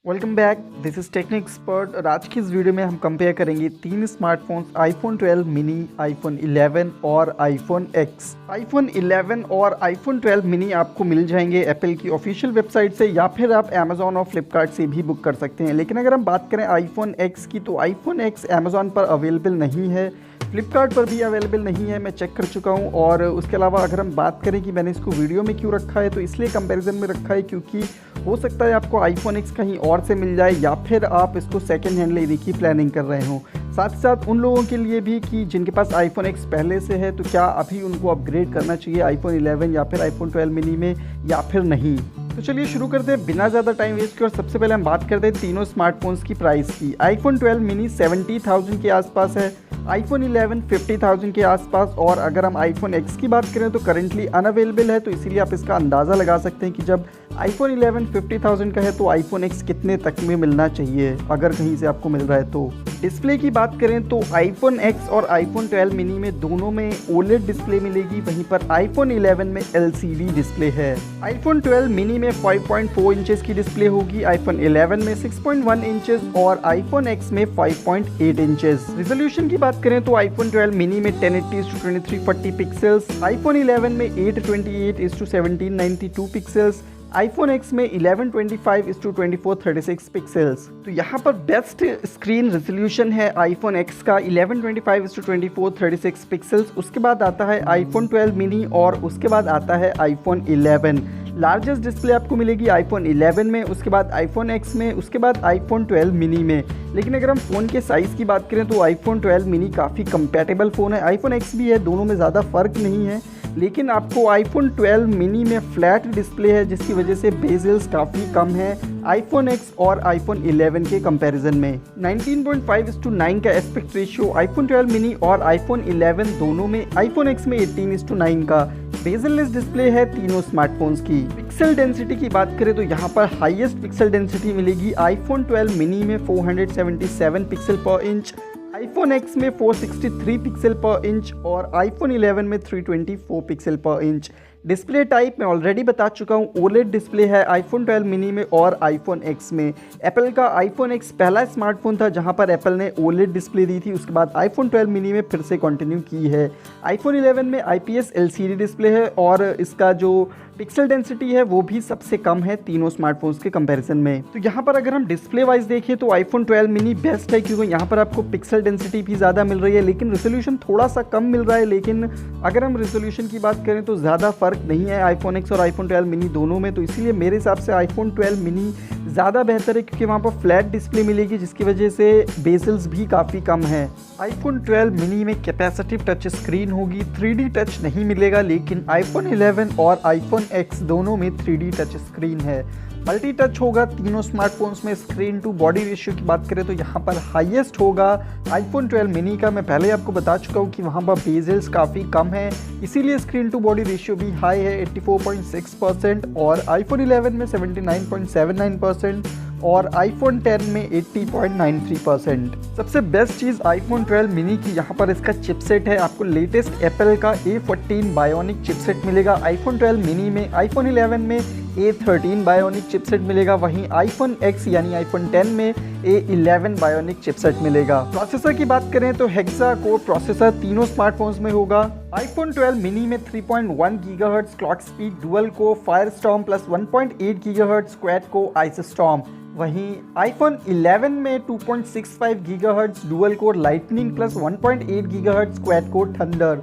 Welcome back, this is technique expert और आज की इस वीडियो में हम कंपेयर करेंगे तीन स्मार्टफोन्स आईफोन 12 मिनी, आईफोन 11 और आईफोन एक्स। आईफोन 11 और आईफोन 12 मिनी आपको मिल जाएंगे एप्पल की ऑफिशियल वेबसाइट से या फिर आप अमेजॉन और फ्लिपकार्ट से भी बुक कर सकते हैं। लेकिन अगर हम बात करें आईफोन एक्स की तो आईफोन एक्स अमेजॉन पर अवेलेबल नहीं है, फ्लिपकार्ट पर भी अवेलेबल नहीं है, मैं चेक कर चुका हूँ। और उसके अलावा अगर हम बात करें कि मैंने इसको वीडियो में क्यों रखा है तो इसलिए कंपैरिजन में रखा है क्योंकि हो सकता है आपको आईफोन एक्स कहीं और से मिल जाए या फिर आप इसको सेकंड हैंड लेने की प्लानिंग कर रहे हो। साथ ही साथ उन लोगों के लिए भी कि जिनके पास आईफोन एक्स पहले से है तो क्या अभी उनको अपग्रेड करना चाहिए आईफोन 11 या फिर आईफोन 12 मिनी में या फिर नहीं। तो चलिए शुरू करते हैं बिना ज़्यादा टाइम वेस्ट के। और सबसे पहले हम बात करते हैं तीनों स्मार्टफोन्स की प्राइस की। आईफोन 12 मिनी 70,000 के आसपास है, आईफोन 11 50,000 के आसपास। और अगर हम आईफोन एक्स की बात करें तो करंटली अनअवेलेबल है, तो इसीलिए आप इसका अंदाज़ा लगा सकते हैं कि जब आईफोन 11 50,000 का है तो आईफोन एक्स कितने तक में मिलना चाहिए अगर कहीं से आपको मिल रहा है तो। डिस्प्ले की बात करें तो आईफोन एक्स और आईफोन 12 मिनी में दोनों में ओलेड डिस्प्ले मिलेगी, वहीं पर आईफोन 11 में एलसीडी डिस्प्ले है। आईफोन 12 मिनी में 5.4 इंचेस की डिस्प्ले होगी, आईफोन 11 में 6.1 इंचेस और आईफोन एक्स में 5.8 इंचेस। रिजोल्यूशन की बात करें तो आईफोन 12 मिनी में 1080x2340 पिक्सल्स, आईफोन 11 में 828x1792 पिक्सल्स, आईफोन एक्स में 1125x2436 पिक्सल्स। तो यहाँ पर बेस्ट स्क्रीन रेजोल्यूशन है आईफोन एक्स का 1125x2436 पिक्सल्स। उसके बाद आता है आईफोन 12 मिनी और उसके बाद आता है आईफोन 11। लार्जेस्ट डिस्प्ले आपको मिलेगी आईफोन 11 में, उसके बाद आईफोन एक्स में, उसके बाद आईफोन 12 मिनी में। लेकिन अगर हम फ़ोन के साइज़ की बात करें तो आईफोन 12 मिनी काफ़ी कंपैटिबल फ़ोन है, आईफोन एक्स भी है, दोनों में ज़्यादा फ़र्क नहीं है। लेकिन आपको आईफोन 12 मिनी में फ्लैट डिस्प्ले है जिसकी वजह से बेजल्स काफ़ी कम है आईफोन एक्स और आईफोन 11 के कंपैरिजन में। 19.5:9 का एस्पेक्ट रेशियो आईफोन 12 मिनी और आईफोन 11 दोनों में, आईफोन एक्स में 18:9 का बेजललेस डिस्प्ले है तीनों स्मार्टफोन्स की। पिक्सल डेंसिटी की बात करें तो यहाँ पर हाईएस्ट पिक्सल डेंसिटी मिलेगी आईफोन 12 मिनी में 477 पिक्सल पर इंच, आईफोन एक्स में 463 पिक्सल पर इंच और आईफोन 11 में 324 पिक्सल पर इंच। डिस्प्ले टाइप मैं ऑलरेडी बता चुका हूँ, ओलेड डिस्प्ले है आईफोन 12 मिनी में और आईफोन एक्स में। एप्पल का आईफोन एक्स पहला स्मार्टफोन था जहाँ पर एप्पल ने ओलेड डिस्प्ले दी थी, उसके बाद आईफोन 12 मिनी में फिर से कंटिन्यू की है। आईफोन 11 में आईपीएस एलसीडी डिस्प्ले है और इसका जो पिक्सल डेंसिटी है वो भी सबसे कम है तीनों स्मार्टफोन्स के कंपैरिजन में। तो यहाँ पर अगर हम डिस्प्ले वाइज देखें तो आईफोन 12 मिनी बेस्ट है क्योंकि यहाँ पर आपको पिक्सल डेंसिटी भी ज़्यादा मिल रही है, लेकिन रेजोल्यूशन थोड़ा सा कम मिल रहा है। लेकिन अगर हम रेजोल्यूशन की बात करें तो ज़्यादा फर्क नहीं है आईफोन एक्स और आईफोन 12 मिनी दोनों में, तो इसीलिए मेरे हिसाब से आईफोन 12 मिनी ज़्यादा बेहतर है क्योंकि वहाँ पर फ्लैट डिस्प्ले मिलेगी जिसकी वजह से बेजल्स भी काफ़ी कम है। आईफोन 12 मिनी में कैपेसिटिव टच स्क्रीन होगी, 3D टच नहीं मिलेगा, लेकिन आईफोन 11 और आईफोन एक्स दोनों में 3D टच स्क्रीन है। मल्टी टच होगा तीनों स्मार्टफोन्स में। स्क्रीन टू बॉडी रेशियो की बात करें तो यहाँ पर हाईएस्ट होगा आईफोन 12 मिनी का, मैं पहले आपको बता चुका हूँ कि वहाँ पर बेजल्स काफ़ी कम है, इसीलिए स्क्रीन टू बॉडी रेशियो भी हाई है 84.6% और आईफोन 11 में 79.79% और आईफोन 10 में 80.93%। सबसे बेस्ट चीज़ आईफोन 12 मिनी की यहाँ पर इसका चिपसेट है, आपको लेटेस्ट एप्पल का A14 बायोनिक चिपसेट मिलेगा आईफोन 12 मिनी में। आईफोन 11 में A13 बायोनिक चिपसेट मिलेगा, वहीं आईफोन एक्स यानी आईफोन 10 में A11 बायोनिक चिपसेट मिलेगा। प्रोसेसर की बात करें तो हेक्सा कोर प्रोसेसर तीनों स्मार्टफोन्स में होगा। आईफोन 12 मिनी में 3.1 गीगाहर्ट्ज क्लॉक स्पीड डुअल को फायरस्टॉर्म प्लस 1.8 गीगाहर्ट्ज क्वाड को आइसस्टॉर्म, वहीं आईफोन 11 में 2.65 gigahertz dual core lightning plus 1.8 gigahertz quad core thunder,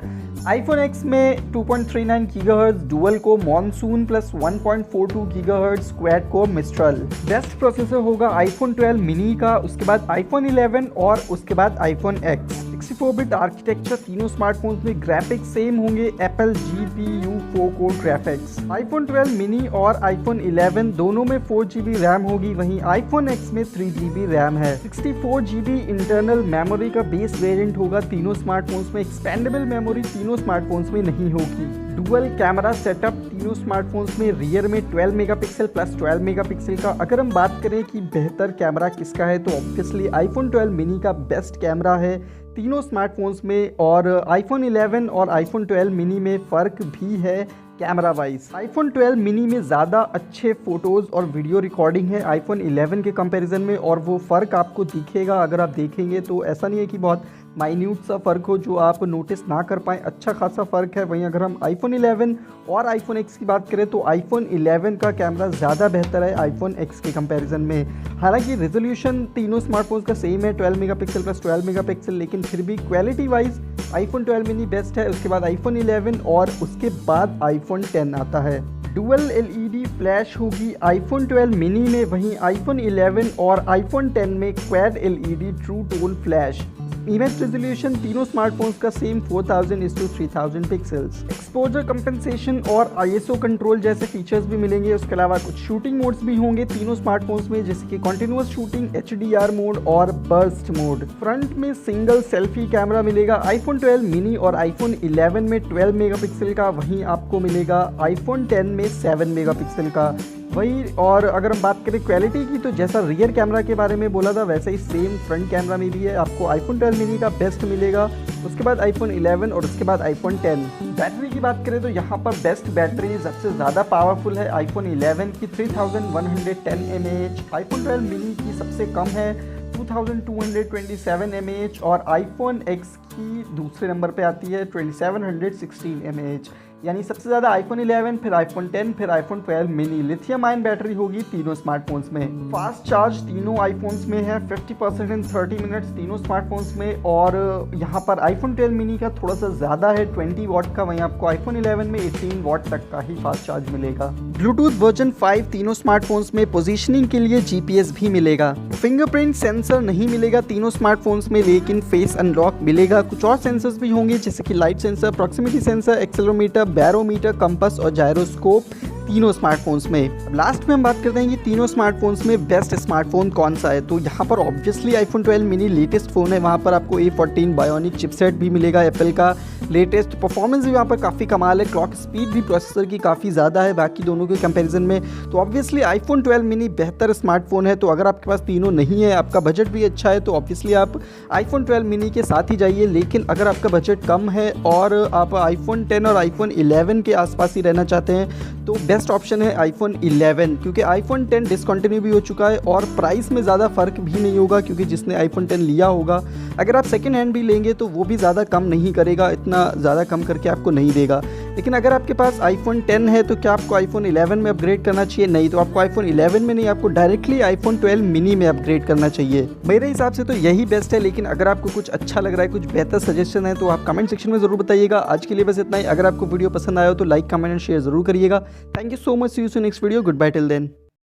iPhone x में 2.39 गीगाहर्ट्ज डुअल को monsoon plus 1.42 gigahertz quad core mistral. Best processor होगा iPhone 12 mini का, उसके बाद आईफोन 11 और उसके बाद आईफोन एक्स। 64-बिट आर्किटेक्चर तीनों स्मार्टफोन्स में, ग्राफिक्स सेम होंगे Apple GPU 4 core graphics. IPhone 12 mini और आईफोन 11 दोनों में 4GB रैम होगी, वहीं आईफोन एक्स में 3GB रैम है। 64GB इंटरनल मेमोरी का बेस वेरिएंट होगा तीनों स्मार्टफोन्स में, एक्सपेंडेबल मेमोरी तीनों स्मार्टफोन्स में नहीं होगी। डुअल कैमरा सेटअप तीनों स्मार्टफोन्स में, रियर में 12 मेगापिक्सल प्लस 12 मेगापिक्सल का। अगर हम बात करें कि बेहतर कैमरा किसका है तो ऑब्वियसली आईफोन 12 मिनी का बेस्ट कैमरा है तीनों स्मार्टफोन्स में, और आईफोन 11 और आईफोन 12 मिनी में फ़र्क भी है कैमरा वाइज आईफोन 12 मिनी में ज़्यादा अच्छे फोटोज़ और वीडियो रिकॉर्डिंग है आईफोन 11 के कंपैरिजन में, और वो फ़र्क आपको दिखेगा अगर आप देखेंगे तो। ऐसा नहीं है कि बहुत माइन्यूट सा फ़र्क हो जो आप नोटिस ना कर पाएँ, अच्छा खासा फ़र्क है। वहीं अगर हम आईफोन 11 और आईफोन एक्स की बात करें तो आईफोन 11 का कैमरा ज़्यादा बेहतर है आईफोन एक्स के कंपैरिजन में। हालांकि रेजोल्यूशन तीनों स्मार्टफोन्स का सेम है 12 मेगापिक्सल प्लस 12 मेगापिक्सल, लेकिन फिर भी quality wise iPhone 12 mini best है, उसके बाद आईफोन 11 और उसके बाद आईफोन 10 आता है। डुअल एलईडी फ्लैश होगी आईफोन 12 मिनी में, वहीं आईफोन 11 और आईफोन 10 में quad LED true tone flash. Image resolution तीनों स्मार्टफोन्स का सेम 4000:3000 पिक्सल्स। एक्सपोजर कंपेंसेशन और आईएसओ कंट्रोल जैसे फीचर्स भी मिलेंगे। उसके अलावा कुछ शूटिंग मोड्स भी होंगे तीनों स्मार्टफोन्स में, जैसे कि कंटिन्यूअस शूटिंग, HDR मोड और बर्स्ट मोड। फ्रंट में सिंगल सेल्फी कैमरा मिलेगा आईफोन 12 मिनी और आईफोन 11 में 12 मेगापिक्सल का, वहीं आपको मिलेगा आईफोन 10 में 7 मेगापिक्सल का। वही, और अगर हम बात करें क्वालिटी की तो जैसा रियर कैमरा के बारे में बोला था वैसे ही सेम फ्रंट कैमरा में भी है। आपको आईफोन 12 मिनी का बेस्ट मिलेगा, उसके बाद आईफोन 11 और उसके बाद आईफोन 10। बैटरी की बात करें तो यहाँ पर बेस्ट बैटरी सबसे ज़्यादा पावरफुल है आईफोन 11 की 3110 mAh, आईफोन 12 मिनी की सबसे कम है 2227 mAh और आईफोन एक्स की दूसरे नंबर पे आती है 2716 mAh। यानी सबसे ज़्यादा आईफोन 11, फिर आईफोन 10, फिर iPhone 12 mini. Lithium ion battery होगी तीनों स्मार्टफोन्स में। फास्ट चार्ज तीनों आईफोन्स में है 50% इन 30 मिनट्स तीनों स्मार्टफोन्स में, और यहाँ पर आईफोन 12 मिनी का थोड़ा सा ज़्यादा है 20 वाट का, वहीं आपको आईफोन 11 में 18 वाट तक का ही फास्ट चार्ज मिलेगा। ब्लूटूथ वर्जन 5 तीनों स्मार्टफोन्स में। पोजिशनिंग के लिए GPS भी मिलेगा। फिंगरप्रिंट सेंसर नहीं मिलेगा तीनों स्मार्टफोन्स में, लेकिन फेस अनलॉक मिलेगा। कुछ और सेंसर्स भी होंगे जैसे कि light sensor, proximity sensor, accelerometer, barometer, compass और जायरोस्कोप तीनों स्मार्टफोन्स में। अब लास्ट में हम बात करते हैं कि तीनों स्मार्टफोन्स में बेस्ट स्मार्टफोन कौन सा है। तो यहाँ पर obviously iPhone 12 mini latest phone है, वहाँ पर आपको A14 बायोनिक चिपसेट भी मिलेगा एप्पल का लेटेस्ट। परफॉर्मेंस भी वहाँ पर काफ़ी कमाल है, क्लॉक स्पीड भी प्रोसेसर की काफ़ी ज़्यादा है बाकी दोनों के कंपैरिजन में। तो ऑब्वियसली आईफोन 12 मिनी बेहतर स्मार्टफोन है। तो अगर आपके पास तीनों नहीं है, आपका बजट भी अच्छा है, तो ऑब्वियसली आप आईफोन 12 मिनी के साथ ही जाइए। लेकिन अगर आपका बजट कम है और आप आईफोन 10 और आईफोन 11 के आसपास ही रहना चाहते हैं तो बेस्ट ऑप्शन है आईफोन 11, क्योंकि आईफोन 10 डिसकंटिन्यू भी हो चुका है और प्राइस में ज़्यादा फ़र्क भी नहीं होगा, क्योंकि जिसने आईफोन 10 लिया होगा अगर आप सेकेंड हैंड भी लेंगे तो वो भी ज़्यादा कम नहीं करेगा, इतना ज़्यादा कम करके आपको नहीं देगा। लेकिन अगर आपके पास आईफोन 10 है तो क्या आपको आईफोन 11 में अपग्रेड करना चाहिए? नहीं, तो आपको आईफोन 11 में नहीं, आपको डायरेक्टली आईफोन 12 मिनी में अपग्रेड करना चाहिए। मेरे हिसाब से तो यही बेस्ट है, लेकिन अगर आपको कुछ अच्छा लग रहा है, कुछ बेहतर सजेशन है तो आप कमेंट सेक्शन में ज़रूर बताइएगा। आज के लिए बस इतना ही। अगर आपको वीडियो पसंद आया हो तो लाइक, कमेंट एंड शेयर ज़रूर करिएगा। Thank you so much, see you soon next video, goodbye till then.